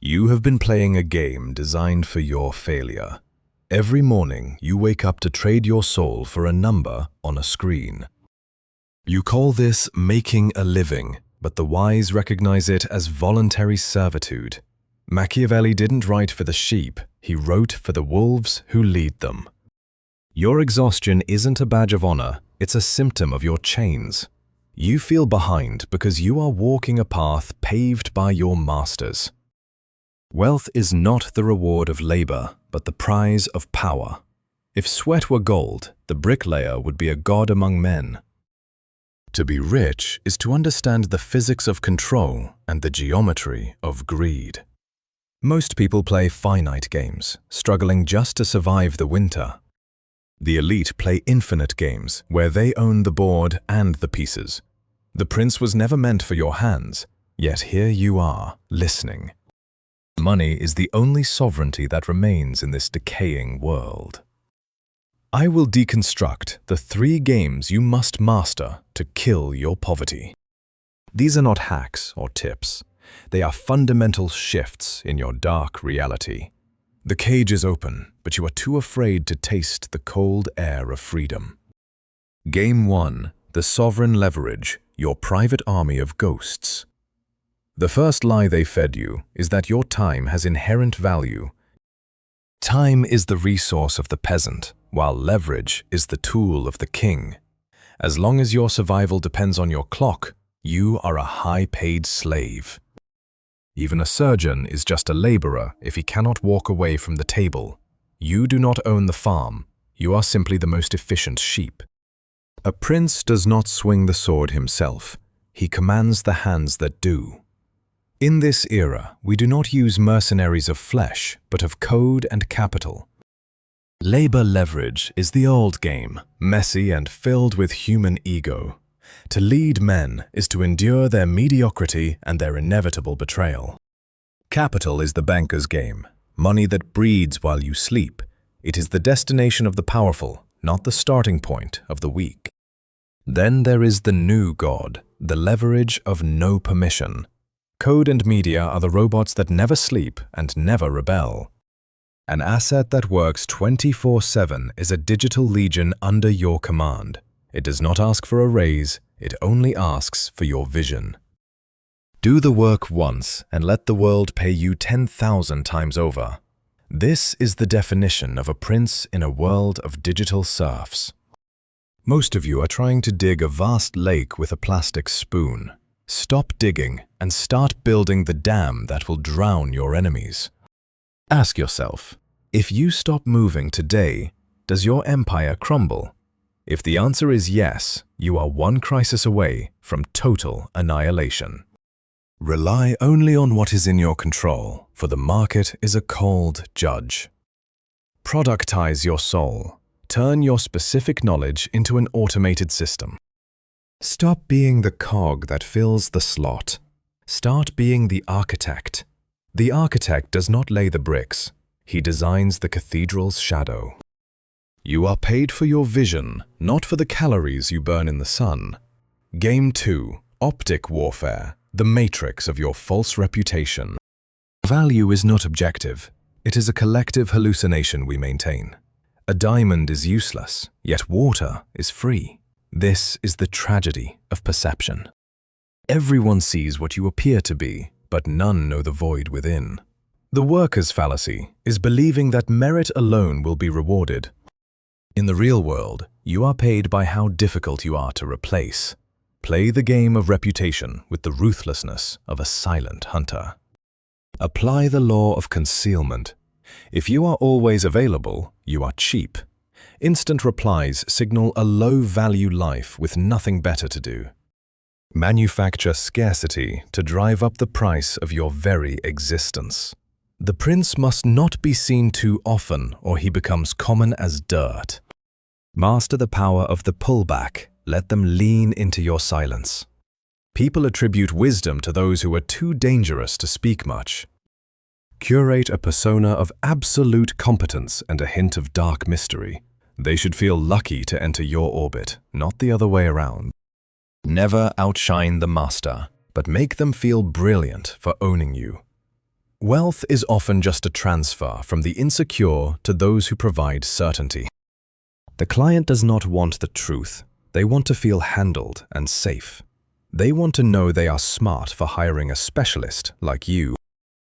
You have been playing a game designed for your failure. Every morning, you wake up to trade your soul for a number on a screen. You call this making a living, but the wise recognize it as voluntary servitude. Machiavelli didn't write for the sheep, he wrote for the wolves who lead them. Your exhaustion isn't a badge of honor, it's a symptom of your chains. You feel behind because you are walking a path paved by your masters. Wealth is not the reward of labor, but the prize of power. If sweat were gold, the bricklayer would be a god among men. To be rich is to understand the physics of control and the geometry of greed. Most people play finite games, struggling just to survive the winter. The elite play infinite games, where they own the board and the pieces. The prince was never meant for your hands, yet here you are, listening. Money is the only sovereignty that remains in this decaying world. I will deconstruct the 3 games you must master to kill your poverty. These are not hacks or tips. They are fundamental shifts in your dark reality. The cage is open, but you are too afraid to taste the cold air of freedom. Game 1. The Sovereign Leverage, your private army of ghosts. The first lie they fed you is that your time has inherent value. Time is the resource of the peasant, while leverage is the tool of the king. As long as your survival depends on your clock, you are a high-paid slave. Even a surgeon is just a laborer if he cannot walk away from the table. You do not own the farm, you are simply the most efficient sheep. A prince does not swing the sword himself, he commands the hands that do. In this era, we do not use mercenaries of flesh, but of code and capital. Labor leverage is the old game, messy and filled with human ego. To lead men is to endure their mediocrity and their inevitable betrayal. Capital is the banker's game, money that breeds while you sleep. It is the destination of the powerful, not the starting point of the weak. Then there is the new god, the leverage of no permission. Code and media are the robots that never sleep and never rebel. An asset that works 24/7 is a digital legion under your command. It does not ask for a raise, it only asks for your vision. Do the work once and let the world pay you 10,000 times over. This is the definition of a prince in a world of digital serfs. Most of you are trying to dig a vast lake with a plastic spoon. Stop digging and start building the dam that will drown your enemies. Ask yourself, if you stop moving today, does your empire crumble? If the answer is yes, you are one crisis away from total annihilation. Rely only on what is in your control, for the market is a cold judge. Productize your soul. Turn your specific knowledge into an automated system. Stop being the cog that fills the slot. Start being the architect. The architect does not lay the bricks. He designs the cathedral's shadow. You are paid for your vision, not for the calories you burn in the sun. Game 2. Optic Warfare, the matrix of your false reputation. Value is not objective. It is a collective hallucination we maintain. A diamond is useless, yet water is free. This is the tragedy of perception. Everyone sees what you appear to be, but none know the void within. The worker's fallacy is believing that merit alone will be rewarded. In the real world, you are paid by how difficult you are to replace. Play the game of reputation with the ruthlessness of a silent hunter. Apply the law of concealment. If you are always available, you are cheap. Instant replies signal a low-value life with nothing better to do. Manufacture scarcity to drive up the price of your very existence. The prince must not be seen too often or he becomes common as dirt. Master the power of the pullback. Let them lean into your silence. People attribute wisdom to those who are too dangerous to speak much. Curate a persona of absolute competence and a hint of dark mystery. They should feel lucky to enter your orbit, not the other way around. Never outshine the master, but make them feel brilliant for owning you. Wealth is often just a transfer from the insecure to those who provide certainty. The client does not want the truth. They want to feel handled and safe. They want to know they are smart for hiring a specialist like you.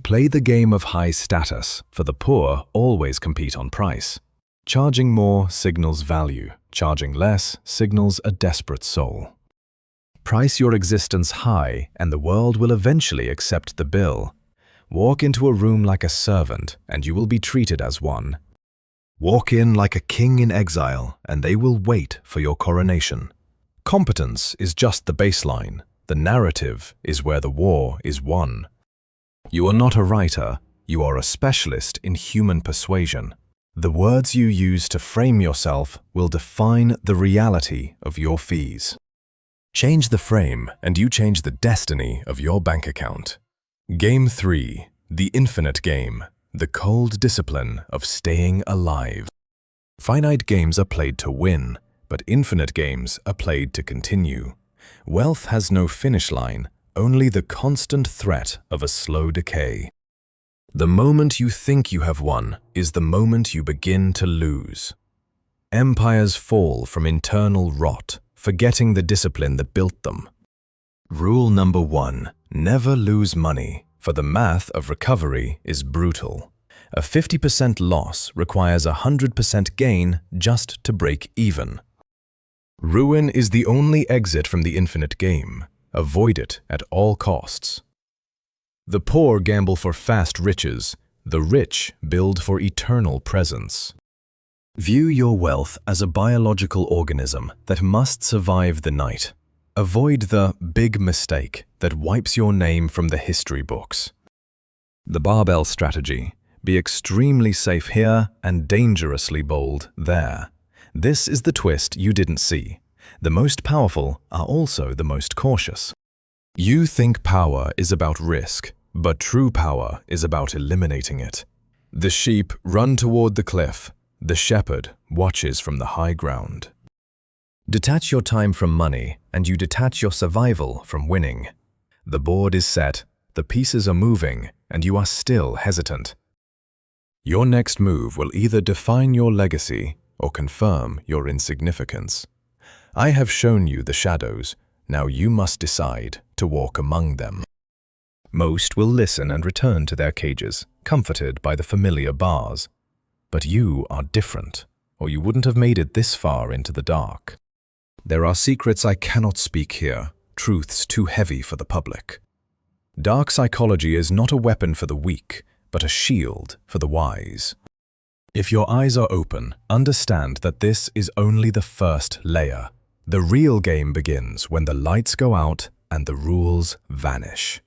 Play the game of high status, for the poor always compete on price. Charging more signals value. Charging less signals a desperate soul. Price your existence high, and the world will eventually accept the bill. Walk into a room like a servant, and you will be treated as one. Walk in like a king in exile, and they will wait for your coronation. Competence is just the baseline. The narrative is where the war is won. You are not a writer, you are a specialist in human persuasion. The words you use to frame yourself will define the reality of your fees. Change the frame, and you change the destiny of your bank account. Game 3. The infinite game. The cold discipline of staying alive. Finite games are played to win, but infinite games are played to continue. Wealth has no finish line, only the constant threat of a slow decay. The moment you think you have won is the moment you begin to lose. Empires fall from internal rot, forgetting the discipline that built them. Rule number 1. Never lose money, for the math of recovery is brutal. A 50% loss requires a 100% gain just to break even. Ruin is the only exit from the infinite game. Avoid it at all costs. The poor gamble for fast riches. The rich build for eternal presence. View your wealth as a biological organism that must survive the night. Avoid the big mistake that wipes your name from the history books. The barbell strategy. Be extremely safe here and dangerously bold there. This is the twist you didn't see. The most powerful are also the most cautious. You think power is about risk, but true power is about eliminating it. The sheep run toward the cliff. The shepherd watches from the high ground. Detach your time from money, and you detach your survival from winning. The board is set, the pieces are moving, and you are still hesitant. Your next move will either define your legacy or confirm your insignificance. I have shown you the shadows, now you must decide to walk among them. Most will listen and return to their cages, comforted by the familiar bars. But you are different, or you wouldn't have made it this far into the dark. There are secrets I cannot speak here, truths too heavy for the public. Dark psychology is not a weapon for the weak, but a shield for the wise. If your eyes are open, understand that this is only the first layer. The real game begins when the lights go out and the rules vanish.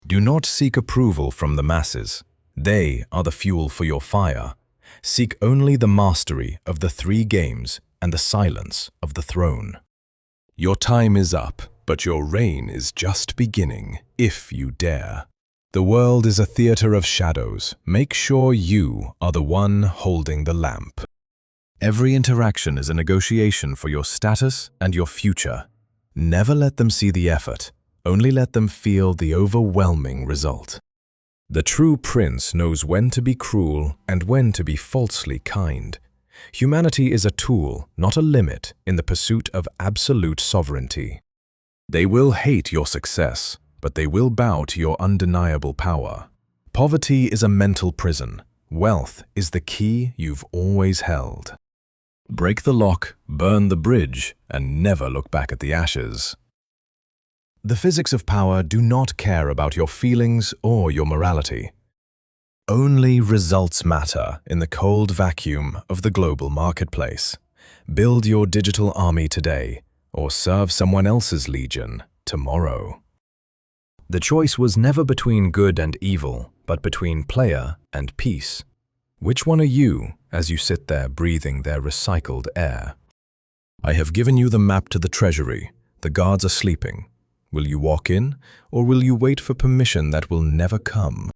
Do not seek approval from the masses. They are the fuel for your fire. Seek only the mastery of the 3 games and the silence of the throne. Your time is up, but your reign is just beginning, if you dare. The world is a theater of shadows. Make sure you are the one holding the lamp. Every interaction is a negotiation for your status and your future. Never let them see the effort. Only let them feel the overwhelming result. The true prince knows when to be cruel and when to be falsely kind. Humanity is a tool, not a limit, in the pursuit of absolute sovereignty. They will hate your success, but they will bow to your undeniable power. Poverty is a mental prison. Wealth is the key you've always held. Break the lock, burn the bridge, and never look back at the ashes. The physics of power do not care about your feelings or your morality. Only results matter in the cold vacuum of the global marketplace. Build your digital army today, or serve someone else's legion tomorrow. The choice was never between good and evil, but between player and peace. Which one are you as you sit there breathing their recycled air? I have given you the map to the treasury. The guards are sleeping. Will you walk in, or will you wait for permission that will never come?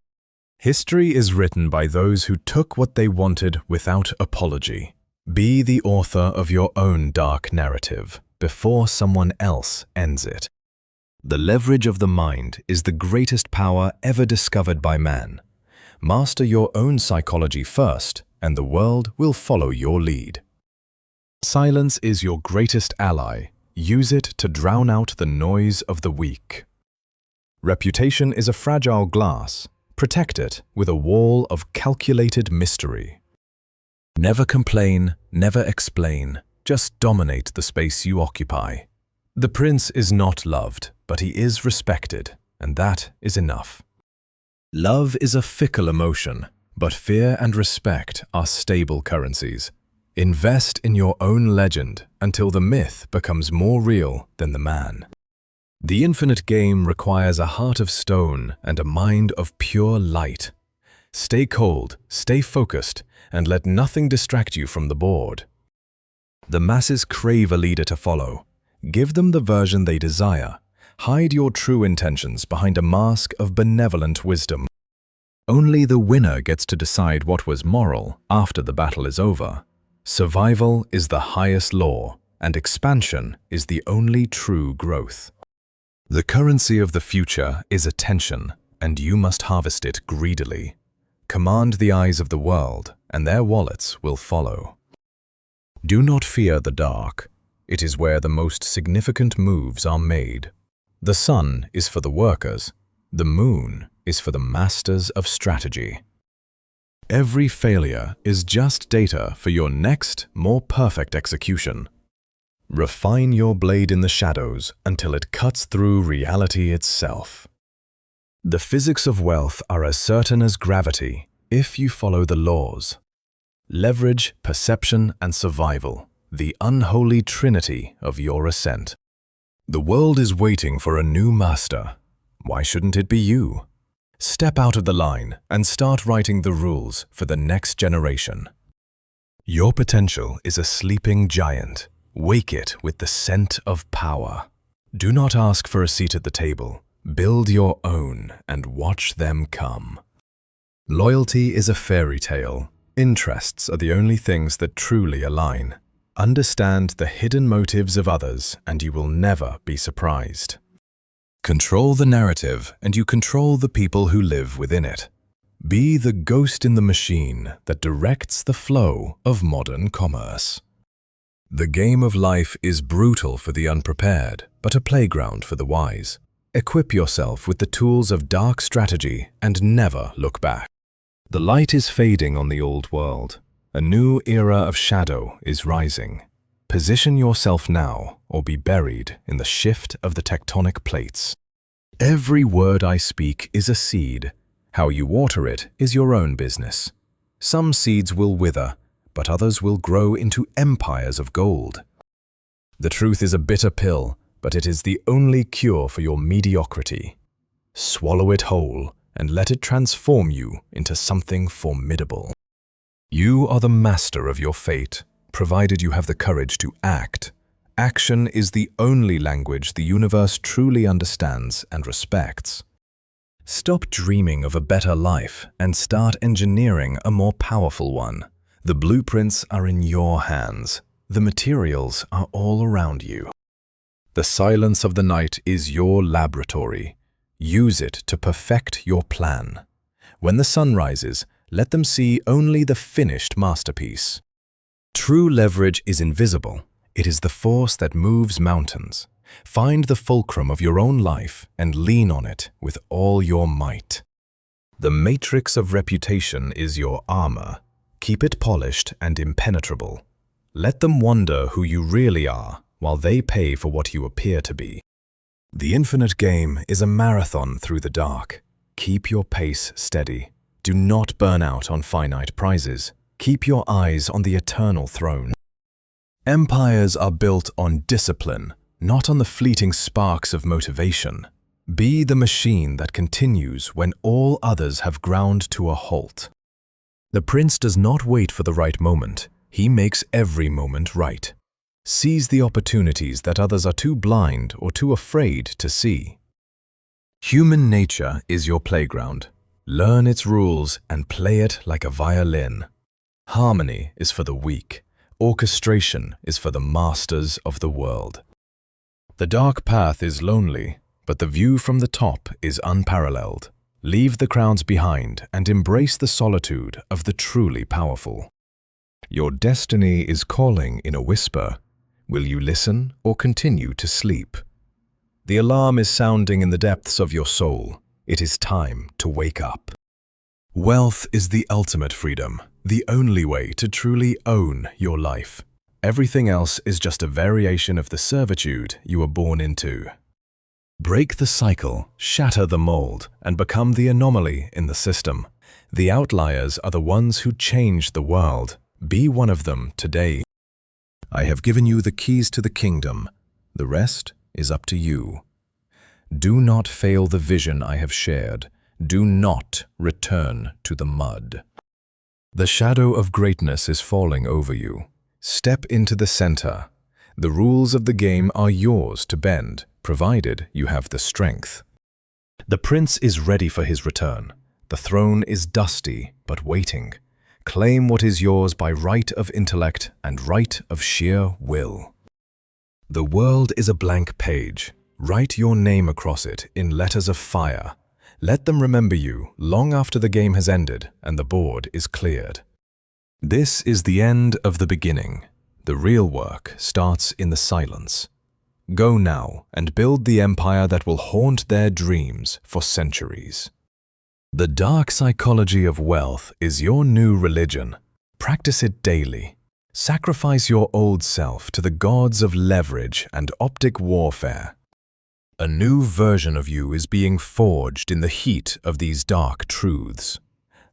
History is written by those who took what they wanted without apology. Be the author of your own dark narrative before someone else ends it. The leverage of the mind is the greatest power ever discovered by man. Master your own psychology first, and the world will follow your lead. Silence is your greatest ally. Use it to drown out the noise of the weak. Reputation is a fragile glass. Protect it with a wall of calculated mystery. Never complain, never explain. Just dominate the space you occupy. The prince is not loved, but he is respected, and that is enough. Love is a fickle emotion, but fear and respect are stable currencies. Invest in your own legend until the myth becomes more real than the man. The infinite game requires a heart of stone and a mind of pure light. Stay cold, stay focused, and let nothing distract you from the board. The masses crave a leader to follow. Give them the version they desire. Hide your true intentions behind a mask of benevolent wisdom. Only the winner gets to decide what was moral after the battle is over. Survival is the highest law, and expansion is the only true growth. The currency of the future is attention, and you must harvest it greedily. Command the eyes of the world, and their wallets will follow. Do not fear the dark. It is where the most significant moves are made. The sun is for the workers. The moon is for the masters of strategy. Every failure is just data for your next, more perfect execution. Refine your blade in the shadows until it cuts through reality itself. The physics of wealth are as certain as gravity if you follow the laws. Leverage, perception, and survival, the unholy trinity of your ascent. The world is waiting for a new master. Why shouldn't it be you? Step out of the line and start writing the rules for the next generation. Your potential is a sleeping giant. Wake it with the scent of power. Do not ask for a seat at the table. Build your own and watch them come. Loyalty is a fairy tale. Interests are the only things that truly align. Understand the hidden motives of others and you will never be surprised. Control the narrative and you control the people who live within it. Be the ghost in the machine that directs the flow of modern commerce. The game of life is brutal for the unprepared, but a playground for the wise. Equip yourself with the tools of dark strategy and never look back. The light is fading on the old world. A new era of shadow is rising. Position yourself now or be buried in the shift of the tectonic plates. Every word I speak is a seed. How you water it is your own business. Some seeds will wither, but others will grow into empires of gold. The truth is a bitter pill, but it is the only cure for your mediocrity. Swallow it whole and let it transform you into something formidable. You are the master of your fate, provided you have the courage to act. Action is the only language the universe truly understands and respects. Stop dreaming of a better life and start engineering a more powerful one. The blueprints are in your hands. The materials are all around you. The silence of the night is your laboratory. Use it to perfect your plan. When the sun rises, let them see only the finished masterpiece. True leverage is invisible. It is the force that moves mountains. Find the fulcrum of your own life and lean on it with all your might. The matrix of reputation is your armor. Keep it polished and impenetrable. Let them wonder who you really are while they pay for what you appear to be. The infinite game is a marathon through the dark. Keep your pace steady. Do not burn out on finite prizes. Keep your eyes on the eternal throne. Empires are built on discipline, not on the fleeting sparks of motivation. Be the machine that continues when all others have ground to a halt. The prince does not wait for the right moment. He makes every moment right. Seize the opportunities that others are too blind or too afraid to see. Human nature is your playground. Learn its rules and play it like a violin. Harmony is for the weak. Orchestration is for the masters of the world. The dark path is lonely. but the view from the top is unparalleled. Leave the crowds behind and embrace the solitude of the truly powerful. Your destiny is calling in a whisper. Will you listen or continue to sleep? The alarm is sounding in the depths of your soul. It is time to wake up. Wealth is the ultimate freedom, the only way to truly own your life. Everything else is just a variation of the servitude you were born into. Break the cycle, shatter the mold, and become the anomaly in the system. The outliers are the ones who change the world. Be one of them today. I have given you the keys to the kingdom. The rest is up to you. Do not fail the vision I have shared. Do not return to the mud. The shadow of greatness is falling over you. Step into the center. The rules of the game are yours to bend, provided you have the strength. The prince is ready for his return. The throne is dusty, but waiting. Claim what is yours by right of intellect and right of sheer will. The world is a blank page. Write your name across it in letters of fire. Let them remember you long after the game has ended and the board is cleared. This is the end of the beginning. The real work starts in the silence. Go now and build the empire that will haunt their dreams for centuries. The dark psychology of wealth is your new religion. Practice it daily. Sacrifice your old self to the gods of leverage and optic warfare. A new version of you is being forged in the heat of these dark truths.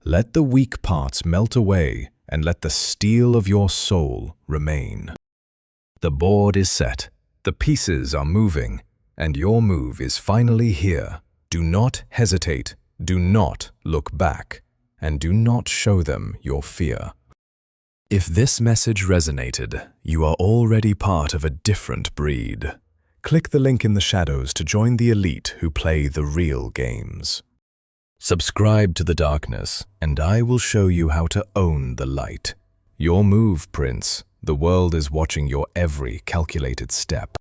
Let the weak parts melt away and let the steel of your soul remain. The board is set, the pieces are moving, and your move is finally here. Do not hesitate, do not look back, and do not show them your fear. If this message resonated, you are already part of a different breed. Click the link in the shadows to join the elite who play the real games. Subscribe to the darkness, and I will show you how to own the light. Your move, Prince. The world is watching your every calculated step.